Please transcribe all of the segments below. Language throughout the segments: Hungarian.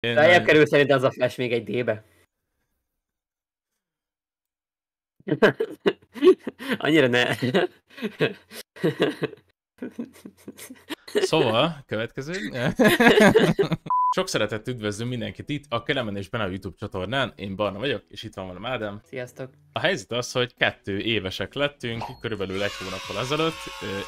Feljebb kerül szerint az a Flash még egy D-be. Annyira ne. Szóval, következő. Sok szeretett üdvözlünk mindenkit itt, a Kelemen és Benne a YouTube csatornán. Én Barna vagyok, és itt van velem Ádám. Sziasztok! A helyzet az, hogy 2 évesek lettünk, körülbelül 1 hónappal ezelőtt.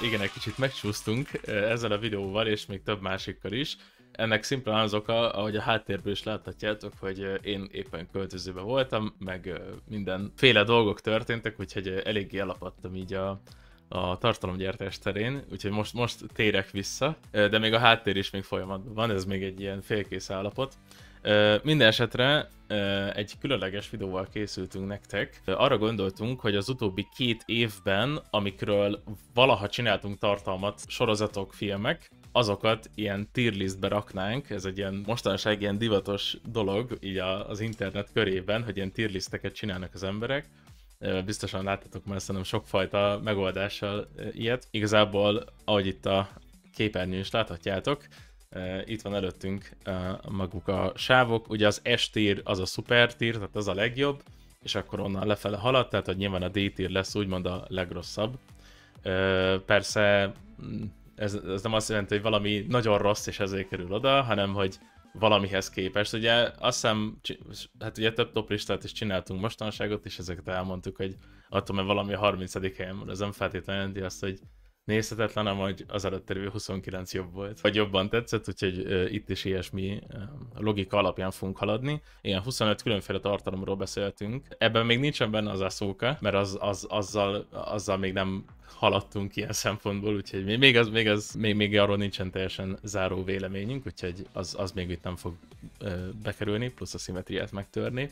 Igen, egy kicsit megcsúsztunk ezzel a videóval, és még több másikkal is. Ennek szimplán az oka, ahogy a háttérből is láthatjátok, hogy én éppen költözőben voltam, meg mindenféle dolgok történtek, úgyhogy eléggé elapadtam így a tartalomgyártás terén, úgyhogy most térek vissza, de még a háttér is még folyamatban van, ez még egy ilyen félkész állapot. Minden esetre egy különleges videóval készültünk nektek. Arra gondoltunk, hogy az utóbbi 2 évben, amikről valaha csináltunk tartalmat, sorozatok, filmek, azokat ilyen tier listbe raknánk, ez egy ilyen mostanság ilyen divatos dolog így az internet körében, hogy ilyen tier listeket csinálnak az emberek. Biztosan láttatok már szerintem sokfajta megoldással ilyet. Igazából, ahogy itt a képernyőn is láthatjátok, itt van előttünk maguk a sávok. Ugye az S tier az a super tier, tehát az a legjobb, és akkor onnan lefele halad, tehát hogy nyilván a D tier lesz úgymond a legrosszabb. Persze ez nem azt jelenti, hogy valami nagyon rossz és ezért kerül oda, hanem hogy valamihez képest. Ugye azt hiszem, hát ugye több top listát is csináltunk mostanságot, és ezeket elmondtuk, hogy attól, mert valami a 30. helyen van, ez nem feltétlenül jelenti azt, hogy nézhetetlen, hanem hogy az előtt terülő 29 jobb volt, vagy jobban tetszett, úgyhogy itt is ilyesmi logika alapján fogunk haladni. Ilyen 25 különféle tartalomról beszéltünk. Ebben még nincsen benne az Ahsoka, mert azzal még nem haladtunk ilyen szempontból, úgyhogy még arról nincsen teljesen záró véleményünk, úgyhogy az még itt nem fog bekerülni, plusz a szimmetriát megtörni.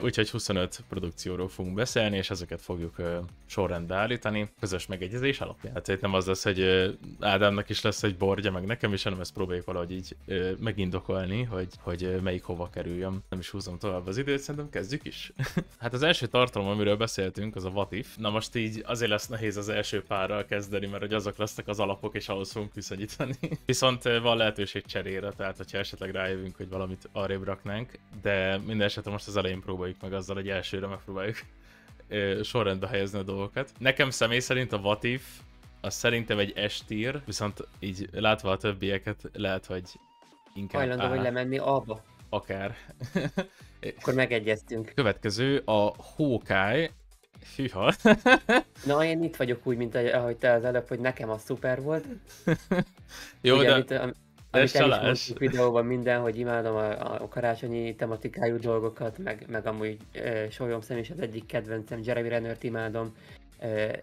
Úgyhogy 25 produkcióról fogunk beszélni, és ezeket fogjuk sorrendbe állítani, közös megegyezés alapján. Hát itt nem az lesz, hogy Ádámnak is lesz egy bordja, meg nekem is, hanem ezt próbáljuk valahogy így megindokolni, hogy melyik hova kerüljön. Nem is húzom tovább az időt, szerintem kezdjük is. Hát az első tartalom, amiről beszéltünk, az a What If. Na most így azért lesz nehéz az első párral kezdeni, mert hogy azok lesznek az alapok, és ahhoz fogunk viszonyítani. Viszont van lehetőség cserére, tehát hogyha esetleg rájövünk, hogy valamit arrébb raknánk, de minden esetre most az elején próbáljuk meg azzal, hogy elsőre megpróbáljuk sorrendbe helyezni a dolgokat. Nekem személy szerint a What If, az szerintem egy S tier, viszont így látva a többieket lehet, hogy inkább Hajlandó vagy lemenni A-ba? Akár. Akkor megegyeztünk. Következő a Hawkeye. Hűha. Na, én itt vagyok úgy, mint ahogy te az előbb, hogy nekem az szuper volt. Jó, ugye, de amit el is mondtuk videóban minden, hogy imádom a karácsonyi tematikájú dolgokat, meg amúgy Sólyom is az egyik kedvencem, Jeremy Renner-t imádom,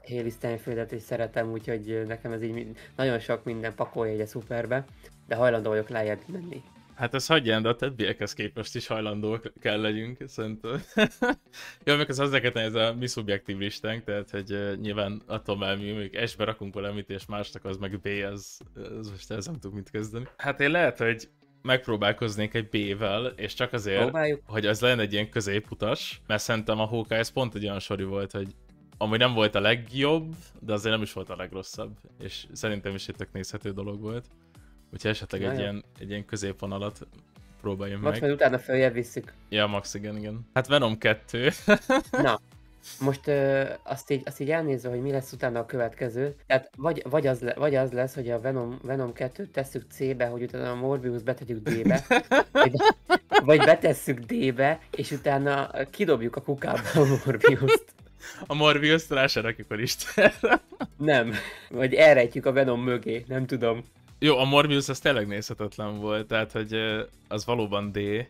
Hailee Steinfeldet is szeretem, úgyhogy nekem ez így nagyon sok minden pakolja egy a szuperbe, de hajlandó vagyok lejjebb menni. Hát ez hagyján, de a többiekhez képest is hajlandók kell legyünk, szerintem. Jó, meg az neked ez a mi szubjektív listánk, tehát hogy nyilván attól már mi mondjuk S-be rakunk valamit, és másnak az meg B, az most ez nem tudok mit kezdeni. Hát én lehet, hogy megpróbálkoznék egy B-vel, és csak azért, hogy az legyen egy ilyen középutas, mert szerintem a Hawkeye ez pont egy olyan sori volt, hogy amúgy nem volt a legjobb, de azért nem is volt a legrosszabb, és szerintem is egy tök nézhető dolog volt. Úgyhogy esetleg egy ilyen középvonalat próbáljunk meg. Most majd utána följebb visszük. Ja, max igen. Hát Venom 2. Na, most azt így elnézve, hogy mi lesz utána a következő. Tehát vagy az lesz, hogy a Venom 2-t tesszük C-be, hogy utána a Morbius betegyük D-be. Vagy betesszük D-be, és utána kidobjuk a kukába a Morbiust. A Morbiust rá se rakjuk a listára. Nem, vagy elrejtjük a Venom mögé, nem tudom. Jó, a Morbius az tényleg nézhetetlen volt, tehát hogy az valóban D,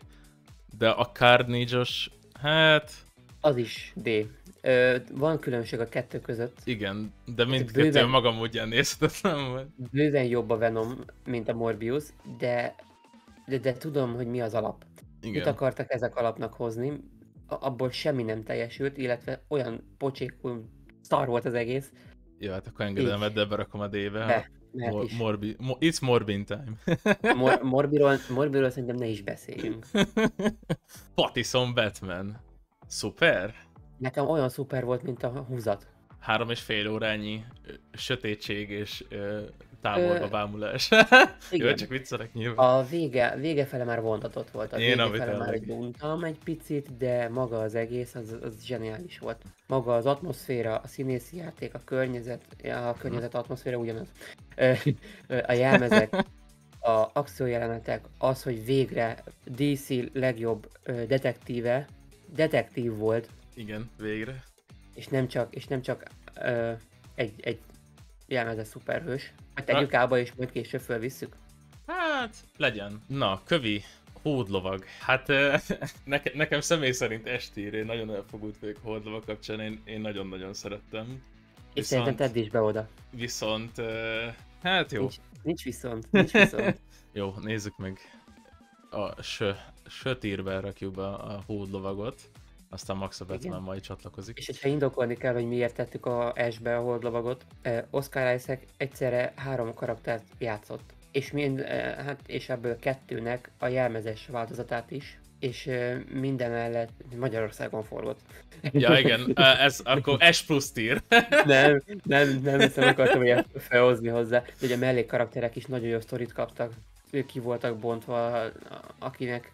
de a Carnage-os, hát... Az is D. Van különbség a kettő között. Igen, de mindkettő maga módján nézhetetlen volt. Bőven jobb a Venom, mint a Morbius, de tudom, hogy mi az alap. Igen. Mit akartak ezek alapnak hozni, abból semmi nem teljesült, illetve olyan pocsékul szar volt az egész. Jó, hát akkor engedem, de berakom a D-be. It's Morbin time. Morbiról szerintem ne is beszéljünk. Pattinson Batman. Szuper? Nekem olyan szuper volt, mint a húzat. 3,5 órányi sötétség és távolba bámulás. Jó, Igen. csak viccelek nyilván. A vége fele már vontatott volt, a Én, vége ami fele már tényleg. untam egy picit, de maga az egész, az zseniális volt. Maga az atmoszféra, a színészi játék, a környezet atmoszféra ugyanaz. A jelmezek, a akciójelenetek, az, hogy végre DC legjobb detektív volt, Igen, végre. és nem csak egy jelmezett szuperhős. Vagy tegyük ába, és majd később fölvisszük. Hát, legyen. Na, kövi, hódlovag. Hát nekem személy szerint estír, én nagyon elfogult vagyok a hódlovag kapcsán, én nagyon-nagyon szerettem. És szerintem tedd is be oda. Viszont, hát jó. Nincs viszont. Jó, nézzük meg. A sötérben rakjuk be a hódlovagot, aztán Max a Batman majd csatlakozik. És hogyha indokolni kell, hogy miért tettük a Ash-be a holdlovagot, Oscar Isaac egyszerre 3 karaktert játszott. És, és ebből 2-nek a jelmezes változatát is, és minden mellett Magyarországon forgott. Ja igen, ez akkor S plusz tier. nem hiszem, akartam ilyet felhozni hozzá. De ugye a mellékkarakterek is nagyon jó sztorit kaptak. Ők ki voltak bontva, akinek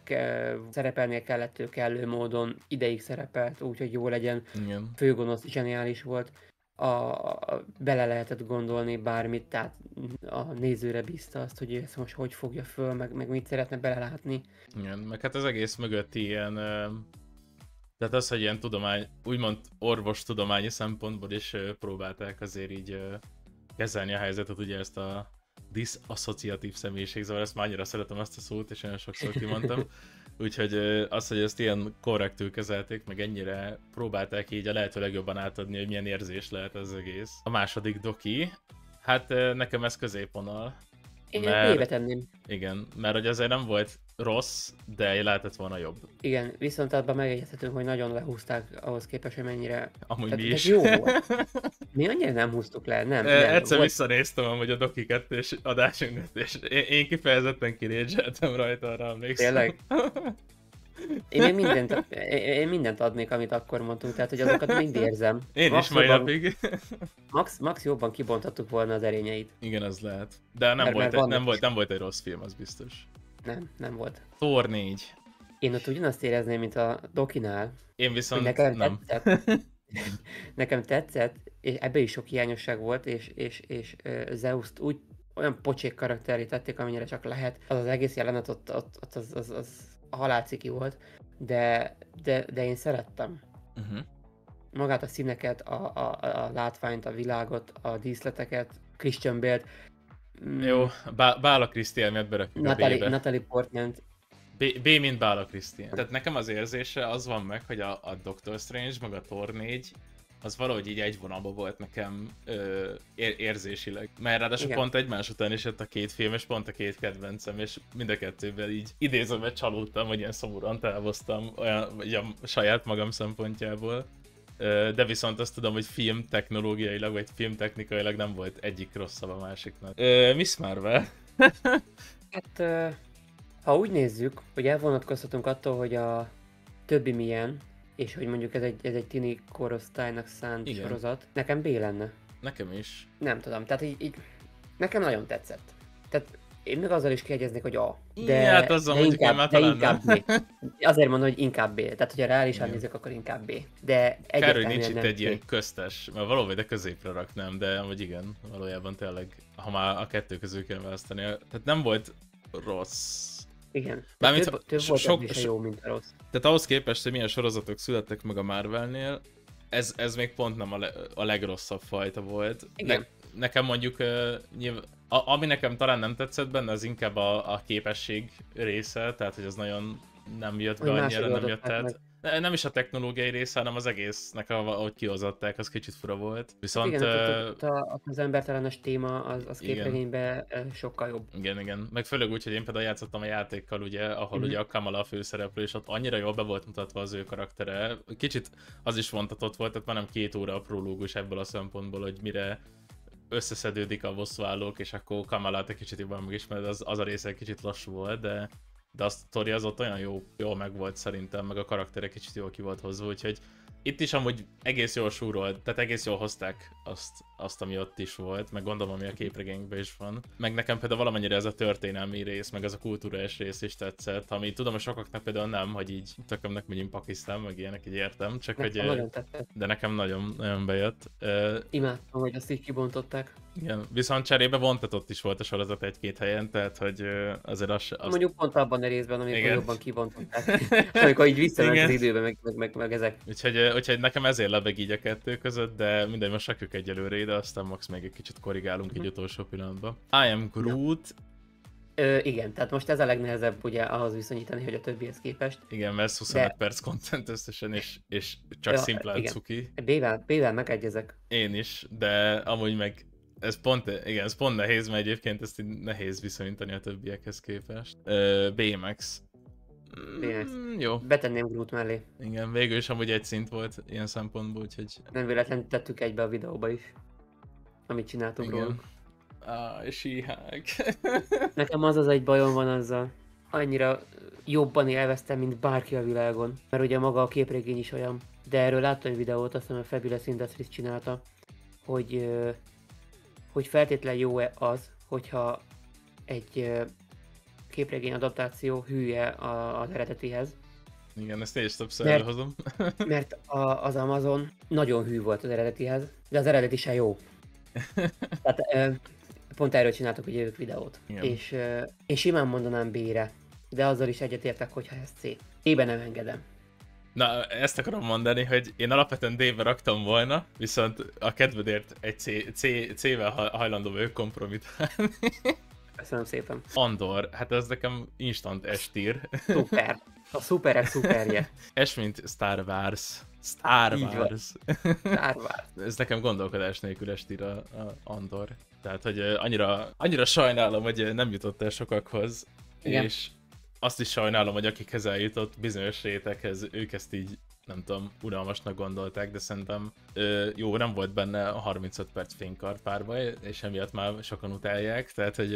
szerepelnie kellett, ő kellő módon ideig szerepelt, úgyhogy jó legyen. Igen. Főgonosz zseniális volt. Bele lehetett gondolni bármit, tehát a nézőre bízta azt, hogy ezt most hogy fogja föl, meg mit szeretne belelátni. Igen, meg hát az egész mögött ilyen, tehát az, hogy ilyen úgymond orvostudományi szempontból is próbálták azért így kezelni a helyzetet, ugye ezt a diszaszociatív személyiségzavar, ezt már annyira szeretem ezt a szót, és olyan sokszor kimondtam. Úgyhogy az, hogy ezt ilyen korrektül kezelték, meg ennyire próbálták így a lehető legjobban átadni, hogy milyen érzés lehet ez egész. A második doki, hát nekem ez középvonal. Én B-be tenném. Igen, mert hogy azért nem volt rossz, de lehetett volna jobb. Igen, viszont abban megegyezhetünk, hogy nagyon lehúzták ahhoz képest, hogy mennyire... Amúgy mi is. Jó volt. Mi annyira nem húztuk le, nem. Egyszer visszanéztem amúgy a Doki 2-es adásunkat, és én kifejezetten kirédzseltem rajta, arra emlékszem. Tényleg? Én mindent adnék, amit akkor mondtunk, tehát hogy azokat mind érzem. Én is mai napig. Max jobban kibonthattuk volna az erényeit. Igen, az lehet. De nem volt egy rossz film, az biztos. Nem volt. Thor 4. Én ott ugyanazt érezném, mint a Dokinál. Én viszont nekem nem. Nekem tetszett, és ebben is sok hiányosság volt, és Zeus-t úgy olyan pocsék karakteré tették, amennyire csak lehet. Az egész jelenet ott az halálciki volt, de én szerettem. Magát a színeket, a látványt, a világot, a díszleteket, Christian Bale-t. Jó, Bála Krisztián miatt berakjuk a B-be. Natalie Portman. B mint Bála Krisztián. Tehát nekem az érzése az van meg, hogy a Doctor Strange, meg a Thor 4, az valahogy így egy vonalba volt nekem érzésileg. Mert ráadásul pont egymás után is jött a két film, és pont a két kedvencem, és mind a kettőben így idézőben csalódtam, hogy ilyen szomorúan távoztam olyan, a saját magam szempontjából. De viszont azt tudom, hogy filmtechnológiailag, vagy filmtechnikailag nem volt egyik rosszabb a másiknak. Miss Marvel? Hát, ha úgy nézzük, hogy elvonatkozhatunk attól, hogy a többi milyen, és hogy mondjuk ez egy tini korosztálynak szánt sorozat, nekem B lenne. Nekem is. Nem tudom, tehát így nekem nagyon tetszett. Tehát én meg azzal is kiegyeznék, hogy A. De, hát azzal de inkább B. Azért mondom, hogy inkább B. Tehát, hogyha reálisan nézzük, akkor inkább B. De kár, hogy nincs nem itt egy ilyen köztes, mert valóban de középre raknám, de amúgy igen, valójában tényleg, ha már a kettő közül kell választani, tehát nem volt rossz. Igen, több volt is jó, mint a rossz. Tehát ahhoz képest, hogy milyen sorozatok születtek meg a Marvelnél, ez még pont nem a legrosszabb fajta volt. Igen. Nekem mondjuk, ami nekem talán nem tetszett benne, az inkább a képesség része, tehát hogy az nagyon nem jött be annyira, nem jött át. Nem is a technológiai része, hanem az egésznek, ahogy kihozatták, az kicsit fura volt. Viszont... Igen, az embertelenes téma az képregényben sokkal jobb. Igen. Meg főleg úgy, hogy én például játszottam a játékkal, ugye, ahol ugye a Kamala a főszereplő, és ott annyira jól be volt mutatva az ő karaktere. Kicsit az is vontatott volt, tehát már nem 2 óra a prológus ebből a szempontból, hogy mire összeszedődik a bosszúállók, és akkor Kamalát egy kicsit jobban megismered, az a része egy kicsit lassú volt, de a sztori az ott olyan jól meg volt szerintem, meg a karakterek kicsit jól ki volt hozva, úgyhogy itt is amúgy egész jól súrolt, tehát egész jól hozták azt, ami ott is volt, meg gondolom, ami a képregényben is van. Meg nekem például valamennyire ez a történelmi rész, meg ez a kulturális rész is tetszett, ami tudom, hogy sokaknak például nem, hogy így tökömnek megyünk Pakisztán, meg ilyenek, így értem, csak Nekem hogy... nagyon tetszett. De nekem nagyon, nagyon bejött. Imádtam, hogy azt így kibontották. Igen, viszont cserébe vontatott is volt a sorozat egy-két helyen, tehát hogy azért az... Mondjuk pont abban a részben, amikor igen. jobban kibontották. Amikor így visszament Igen. az időbe, meg ezek. Úgyhogy nekem ezért lebeg így a kettő között, de mindegy, most rakjuk egyelőre ide, aztán max még egy kicsit korrigálunk így utolsó pillanatban. I am Groot. Igen, tehát most ez a legnehezebb ugye ahhoz viszonyítani, hogy a többihez képest. Igen, mert ez 25 perc content összesen, és csak szimplán cuki. B-vel megegyezek. Én is, de amúgy meg ez pont nehéz, mert egyébként ezt így nehéz viszonyítani a többiekhez képest. BMX. Jó. Betenném Groot mellé. Igen, végül is amúgy egy szint volt ilyen szempontból, úgyhogy... Nem véletlenül tettük egybe a videóba is, amit csináltunk róla. Síhák. Nekem az egy bajom van azzal. Annyira jobban élveztem, mint bárki a világon. Mert ugye maga a képregény is olyan. De erről láttam egy videót, azt hiszem a Fabulous Industries csinálta, hogy feltétlen jó-e az, hogyha egy képregény adaptáció hülye az eredetihez. Igen, ezt én is többször előhozom. Mert az Amazon nagyon hű volt az eredetihez, de az eredeti se jó. Tehát pont erről csináltak ugye ők videót. És én simán mondanám B-re, de azzal is egyetértek, hogyha ez C. D-be nem engedem. Na, ezt akarom mondani, hogy én alapvetően D-be raktam volna, viszont a kedvedért egy C-vel hajlandó vagyok kompromitálni. Köszönöm szépen. Andor, hát ez nekem instant S-tier. Szuper. A szuperek szuperje. S mint Star Wars. Star Wars. Ez nekem gondolkodás nélkül S-tier a Andor. Tehát, hogy annyira sajnálom, hogy nem jutott el sokakhoz. Igen. És azt is sajnálom, hogy akikhez eljutott bizonyos réteghez, ők ezt így, nem tudom, unalmasnak gondolták, de szerintem jó, nem volt benne a 35 perc fénykard párbaj, és emiatt már sokan utálják, tehát hogy...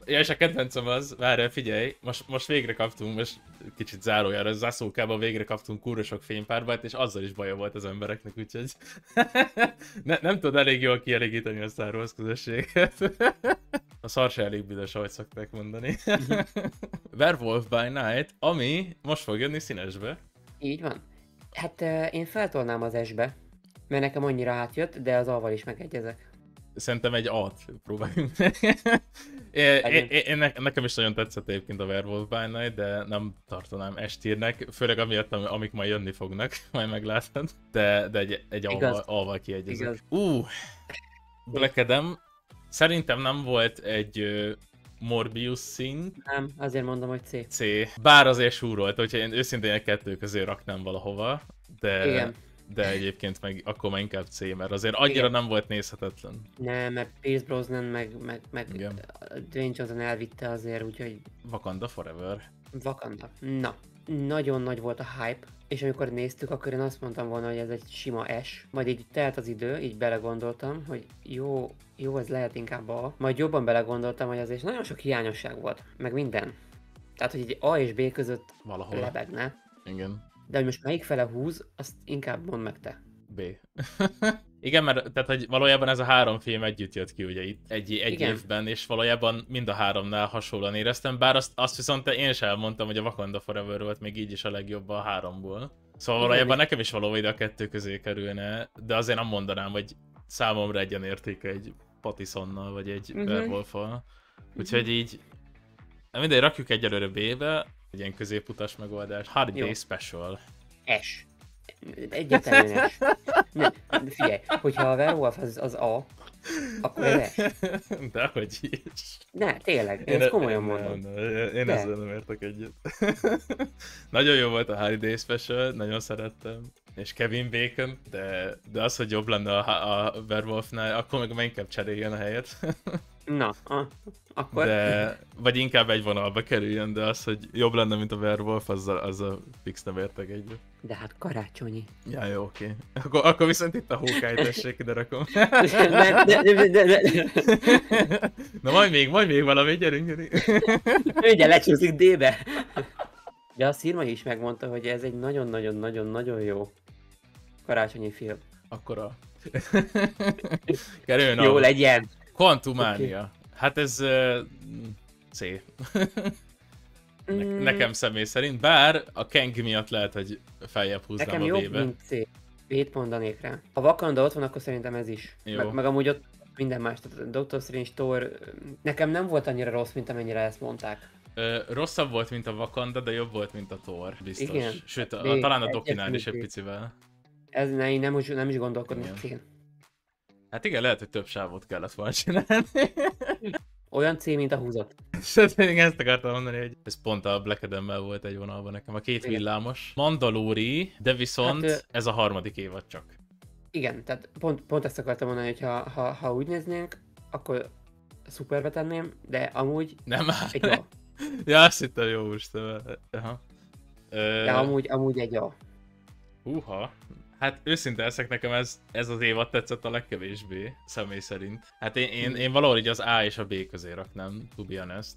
Ja, és a kedvencem az, várjál, figyelj, most végre kaptunk, most kicsit zárójára, zászlókában végre kaptunk kurva sok fénypárbajt, és azzal is baja volt az embereknek, úgyhogy nem tud elég jól kielégíteni a Star Wars közösséget. A szar se elég büdös, ahogy szokták mondani. Werewolf by Night, ami most fog jönni színesbe. Így van. Hát én feltolnám az S-be, mert nekem annyira átjött, de az A-val is megegyezek. Szerintem egy A-t próbáljunk. Nekem is nagyon tetszett egyébként a Werewolf by Night, de nem tartanám S-tiernek, főleg amiatt, amik majd jönni fognak, majd meglátod. De egy A-val kiegyezek. Black Adam. Szerintem nem volt egy Morbius szint. Nem, azért mondom, hogy C. C. Bár azért súrolt, hogyha én őszintén a kettő közé raknám valahova, de egyébként meg akkor már inkább C, mert azért annyira nem volt nézhetetlen. Nem, mert Pierce Brosnan meg Dwayne Johnson elvitte azért, úgyhogy... Wakanda Forever. Wakanda. Na, nagyon nagy volt a hype, és amikor néztük, akkor én azt mondtam volna, hogy ez egy sima S. Majd így telt az idő, így belegondoltam, hogy jó, ez lehet inkább A. Majd jobban belegondoltam, hogy azért nagyon sok hiányosság volt, meg minden. Tehát, hogy egy A és B között valahol lebegne. Igen. De hogy most melyik fele húz, azt inkább mondd meg te. B. Igen, mert tehát, hogy valójában ez a három film együtt jött ki ugye itt egy évben, és valójában mind a háromnál hasonlóan éreztem, bár azt viszont én is elmondtam, hogy a Wakanda Forever volt még így is a legjobb a háromból. Szóval valójában nekem is való ide a kettő közé kerülne, de azért nem mondanám, hogy számomra egyenértéke egy Pattisonnal, vagy egy Werewolf-val. Úgyhogy így, mindegy, rakjuk egyelőre B-be, egy ilyen középutas megoldás. Hard Day Special. S. Egyértelműen S. Figyelj, hogyha a Werewolf az A, akkor ez S. Dehogy is. Ne, tényleg, én ezt komolyan mondom. Én ezzel nem értek egyet. Nagyon jó volt a Hard Day Special, nagyon szerettem. És Kevin Bacon, de az, hogy jobb lenne a Werewolfnál, akkor meg inkább cseréljen a helyet. Na, akkor... Vagy inkább egy vonalba kerüljön, de az, hogy jobb lenne, mint a Werewolf, azzal fix nem értek egyet. De hát karácsonyi. Ja, jó, oké. Akkor viszont itt a Hawkeye, tessék, ide rakom. Na majd még valami, gyerünk. Ugye lecsúszik D-be. De a Szirmai is megmondta, hogy ez egy nagyon-nagyon-nagyon-nagyon jó karácsonyi film. Akkor Kerüljön Jó a legyen! Quantumania. Okay. Hát ez C. Mm, Nekem személy szerint, bár a Kang miatt lehet, hogy feljebb húznám nekem a jobb, B-be. mint C. B-t mondanék rá. Ha Wakanda ott van, akkor szerintem ez is. Jó. Meg amúgy ott minden más. Tehát Doctor Strange, Thor, nekem nem volt annyira rossz, mint amennyire ezt mondták. Rosszabb volt, mint a Wakanda, de jobb volt, mint a Thor, biztos. Igen. Sőt, talán a Dokinál is egy egyetlen picivel. Ez én nem is gondolkodnék. Igen. Hát igen, lehet, hogy több sávot kellett volna csinálni. Olyan C, mint a húzat. Én ezt akartam mondani, hogy ez pont a Black Adam-mel volt egy vonalban nekem, a két Igen. villámos. Mandalori, de viszont hát, ez a harmadik évad csak. Igen, tehát pont ezt akartam mondani, hogy ha úgy néznénk, akkor szuperbe tenném, de amúgy nem már. egy A. Ja, azt hittem, jó most. De amúgy egy A. Húha. Hát őszinte leszek, nekem ez az évad tetszett a legkevésbé, személy szerint. Hát én valahogy így az A és a B közé raknám, to be honest.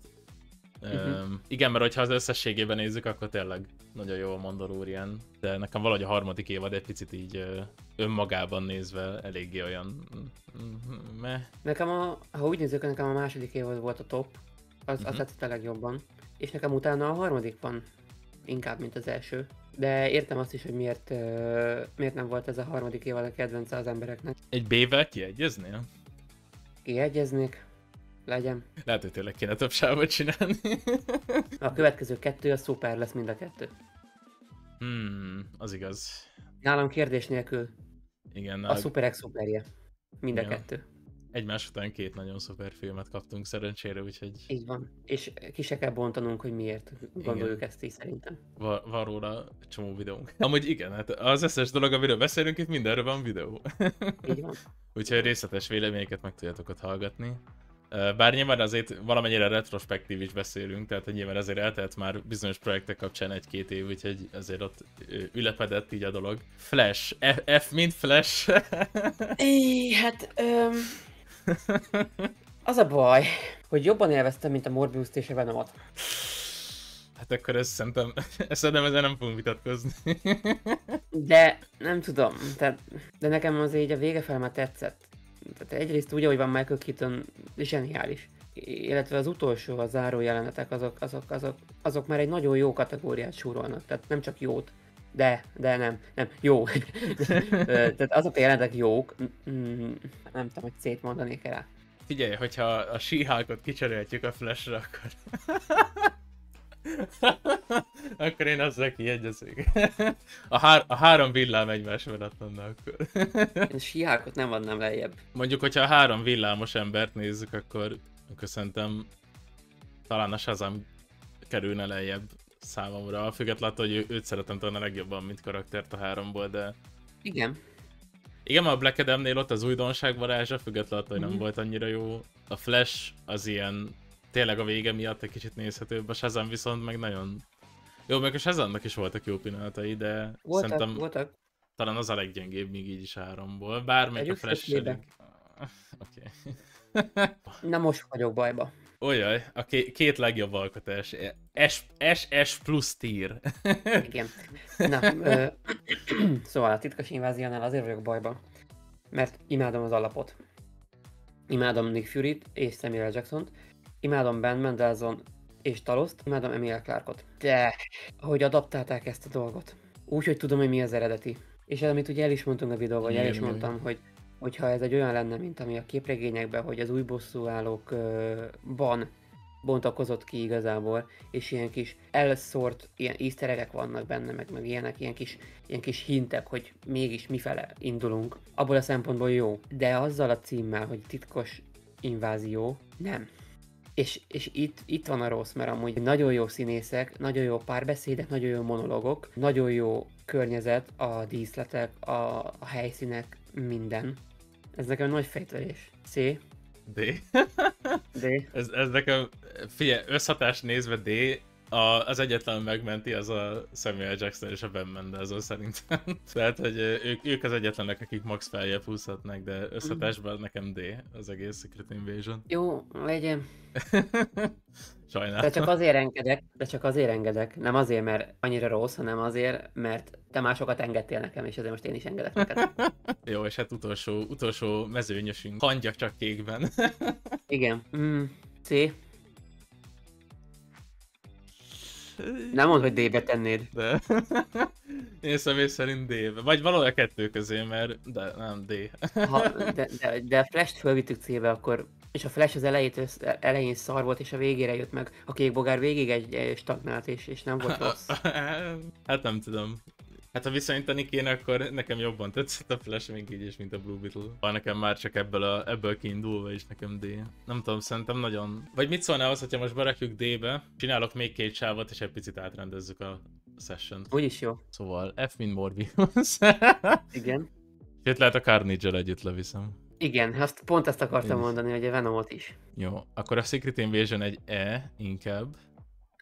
Igen, mert hogyha az összességében nézzük, akkor tényleg nagyon jó a Mandalorian, de nekem valahogy a harmadik évad egy picit így önmagában nézve eléggé olyan... Nekem ha úgy nézzük, nekem a második évad volt a top, az tetszett a legjobban, és nekem utána a harmadik van, inkább, mint az első. De értem azt is, hogy miért nem volt ez a harmadik évad a kedvence az embereknek. Egy B-vel kiegyeznél? Kiegyeznék. Legyen. Lehet, hogy tényleg kéne több sávot csinálni. A következő kettő a szuper lesz mind a kettő. Az igaz. Nálam kérdés nélkül. Igen. A szuperek szuperje. Mind a kettő. Egymás után két nagyon szuper filmet kaptunk szerencsére, úgyhogy... Így van. És ki se kell bontanunk, hogy miért gondoljuk ezt így szerintem. Van róla csomó videónk. Amúgy igen, hát az összes dolog, amiről beszélünk, itt mindenről van videó. Így van. Úgyhogy részletes véleményeket meg tudjátok ott hallgatni. Bár nyilván azért valamennyire retrospektív is beszélünk, tehát hogy nyilván azért eltelt már bizonyos projektek kapcsán egy-két év, úgyhogy azért ott ülepedett így a dolog. Flash. F mint Flash. Hát... Az a baj, hogy jobban élveztem, mint a Morbius-t és a Venomot. Hát akkor szerintem ezzel nem fogunk vitatkozni. De nem tudom, de nekem az így a vége fel már tetszett. Tehát egyrészt úgy, ahogy van Michael Keaton, zseniális. Illetve az utolsó, a záró jelenetek, azok már egy nagyon jó kategóriát súrolnak. Tehát nem csak jót, de nem, jó. Tehát azok a jelenetek jók, nem tudom, hogy C-t mondanék rá. Figyelj, hogyha a She-Hulkot kicseréltjük a Flashra, akkor... akkor én azzal kiegyezek. A három villám egymás mellett vanna akkor. Én She-Hulkot nem adnám lejjebb. Mondjuk, hogyha a három villámos embert nézzük, akkor szerintem talán a Shazam kerülne lejjebb számomra. Függetlenül, hogy őt szeretem talán a legjobban, mint karaktert a háromból, de... Igen. Igen, a Black Adamnél ott az újdonság varázsa, függetlenül, hogy nem volt annyira jó. A Flash az ilyen, tényleg a vége miatt egy kicsit nézhetőbb, a Shazam viszont meg nagyon... Jó, meg a Shazamnak is voltak jó pillanatai, de szerintem talán az a leggyengébb még így is háromból. Bár még a Flash elég... Oké. Na most vagyok bajba. Olyaj, a két legjobb alkotás. SS plusz tier. Igen. Na, szóval a titkos inváziónál azért vagyok bajban, mert imádom az alapot. Imádom Nick Fury-t és Samuel Jackson-t, imádom Ben Mendelsohn és Taloszt, imádom Emilia Clarke-ot. De, ahogy adaptálták ezt a dolgot, úgyhogy tudom, hogy mi az eredeti. És ez, amit ugye el is mondtunk a videóban, vagy el is mondtam, hogyha ez egy olyan lenne, mint ami a képregényekben, hogy az új bosszúállókban bontakozott ki igazából, és ilyen kis elszórt ilyen easter egg-ek vannak benne, meg ilyenek, ilyen kis hintek, hogy mégis mifele indulunk. Abból a szempontból jó. De azzal a címmel, hogy titkos invázió, nem. És itt van a rossz, mert amúgy nagyon jó színészek, nagyon jó párbeszédek, nagyon jó monológok, nagyon jó környezet, a díszletek, a helyszínek, minden. Ez nekem nagy fejtörés. C. D. D. Ez nekem, figyelj, összhatást nézve D, Az egyetlen megmenti, az a Samuel Jackson és a Ben Mendelsohn szerintem. Tehát, hogy ők az egyetlenek, akik max feljebb húzhatnak, de összetásban nekem D az egész Secret Invasion. Jó, legyen. Sajnálom. De csak azért engedek. Nem azért, mert annyira rossz, hanem azért, mert te másokat engedtél nekem, és ezért most én is engedek neked. Jó, és hát utolsó mezőnyösünk. Hangya csak kékben. Igen. C. Nem mondd, hogy D-be tennéd. De... Én személy szerint D-be. Vagy valahol a kettő közé, mert... De nem, D. De a Flash-t fölvittük C-be, akkor... És a Flash az elején szar volt, és a végére jött meg. A kék bogár végig egy stagnált, és nem volt rossz. Hát nem tudom. Hát ha viszonyítani kéne, akkor nekem jobban tetszett a Flash még így is, mint a Blue Beetle. Van nekem már csak ebből kiindulva is nekem D. Nem tudom, szerintem nagyon... Vagy mit szólnál az, hogyha most berakjuk D-be, csinálok még 2 sávot, és egy picit átrendezzük a session-t. Úgyis jó. Szóval F mint Morbius. Igen. Itt lehet a Carnage-el együtt leviszem. Igen, pont ezt akartam mondani, hogy a Venomot is. Jó, akkor a Secret Invasion egy E inkább.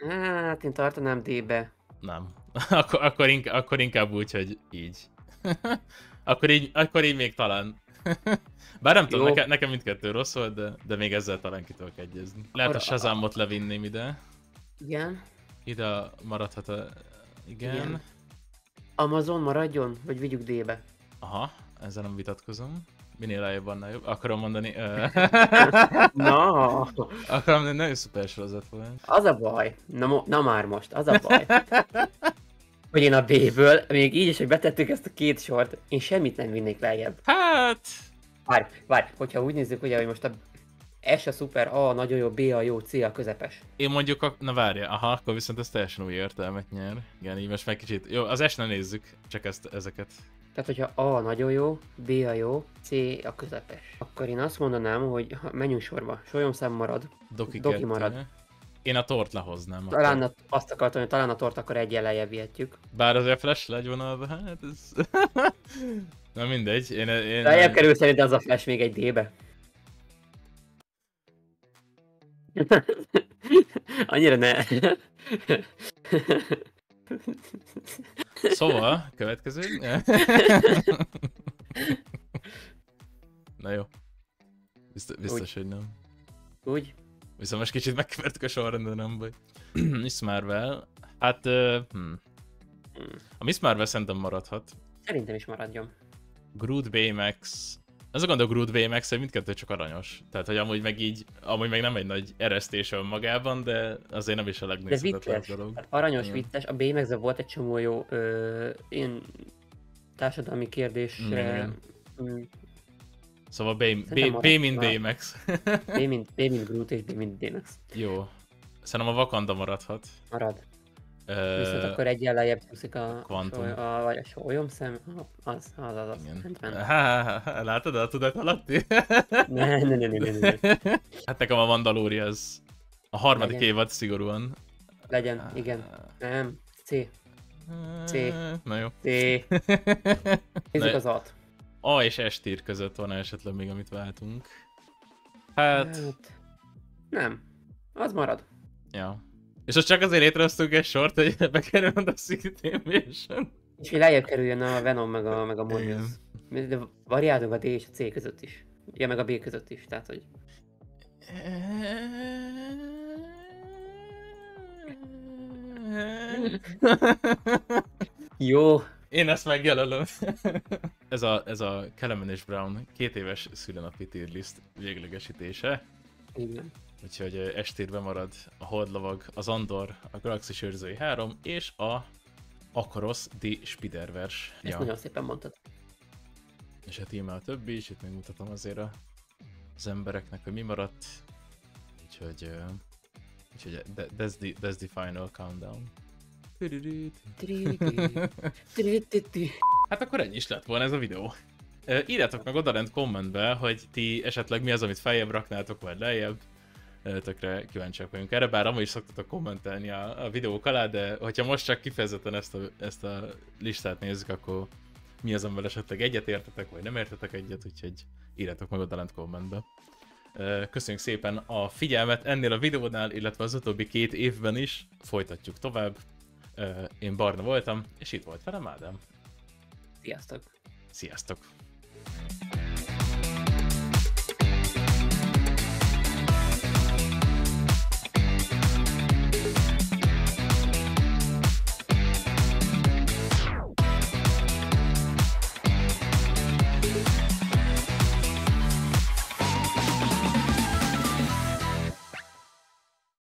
Hát én tartanám D-be. Nem. akkor inkább úgy, hogy így. akkor így még talán. Bár nem tudom, nekem mindkettő rossz volt, de még ezzel talán ki tudok egyezni. Lehet a Shazamot levinném ide. Igen. Ide maradhat a... Igen. Amazon maradjon, vagy vigyük D-be? Aha, ezzel nem vitatkozom. Minél lejjebb, annál jobb. Akarom mondani... Na! Akarom mondani, nagyon szuper sorozat volt. Az a baj. Na már most, az a baj. Hogy én a B-ből, még így is, hogy betettük ezt a 2 sort, én semmit nem vinnék lejjebb. Hát... Várj, hogyha úgy nézzük, ugye, hogy most a S a szuper, A nagyon jó, B a jó, C a közepes. Én mondjuk, na várja, aha, akkor viszont ez teljesen új értelmet nyer. Igen, így most meg kicsit, jó, az S-ne nézzük, csak ezeket. Tehát, hogyha A nagyon jó, B a jó, C a közepes. Akkor én azt mondanám, hogy menjünk sorba. Sólyomszám marad, Doki marad. Én a tort lehoznám. Talán azt akartam, hogy talán a tort akkor egyen lejjebb vihetjük. Bár azért Flash legyvonalba, hát ez... Na mindegy, én... Lejjebb kerül szerint az a Flash még egy D-be. Annyira ne. Szóval, következő. Na jó. Biztos, hogy nem. Úgy? Viszont most kicsit megkevertük a sorrendet, nem baj. Miss Marvel. Hát... A Miss Marvel szerintem maradhat. Szerintem is maradjon. Groot Baymax. Ez a gond a Groot Baymax, hogy mindkettő csak aranyos. Tehát, hogy amúgy meg nem egy nagy eresztés önmagában, de azért nem is a legnézhetetlenebb dolog. Hát aranyos, vicces. A Baymax-ben volt egy csomó jó ilyen társadalmi kérdésre. Szóval B mint Baymax. B mint Groot és B mint Baymax. Jó. Szerintem a Wakanda maradhat. Marad. Viszont akkor egyen lejjebb csúszik vagy a sólyomszem, az. Látod a tudat alatti? Ne. Hát nekem a Mandalorian az a harmadik évad szigorúan. Legyen, igen. Nem, C. Na jó. C. Nézzük az A-t. A és S tier között van esetleg még, amit váltunk. Hát... Nem. Az marad. Ja. És most csak azért létrehoztunk egy sort, hogy bekerüljön a Secret Invasion. És hogy lejjebb kerüljön a Venom meg a Morbius. De variálunk a D és a C között is. Ja, meg a B között is, tehát hogy... Jó. Én ezt megjelölöm. ez a Kellerman és Brown 2 éves szülinapi tier list véglegesítése. Igen. Úgyhogy estérbe marad a Holdlovag, az Andor, a Galaxis őrzői 3 és a Across the Spider-Verse. Ezt nagyon szépen mondtad. És hát íme a többi is, itt megmutatom azért az embereknek, hogy mi maradt. Úgyhogy that's the final countdown. Hát akkor ennyi is lett volna ez a videó. Írjátok meg odalent kommentbe, hogy ti esetleg mi az, amit feljebb raknátok, vagy lejjebb. Tökre kíváncsiak vagyunk erre, bár amúgy is szoktatok kommentelni a videók alá, de hogyha most csak kifejezetten ezt a listát nézzük, akkor mi az, amivel esetleg egyet értetek, vagy nem értetek egyet, úgyhogy írjátok meg odalent kommentbe. Köszönjük szépen a figyelmet ennél a videónál, illetve az utóbbi 2 évben is. Folytatjuk tovább. Én Barna voltam, és itt volt velem Ádám. Sziasztok! Sziasztok!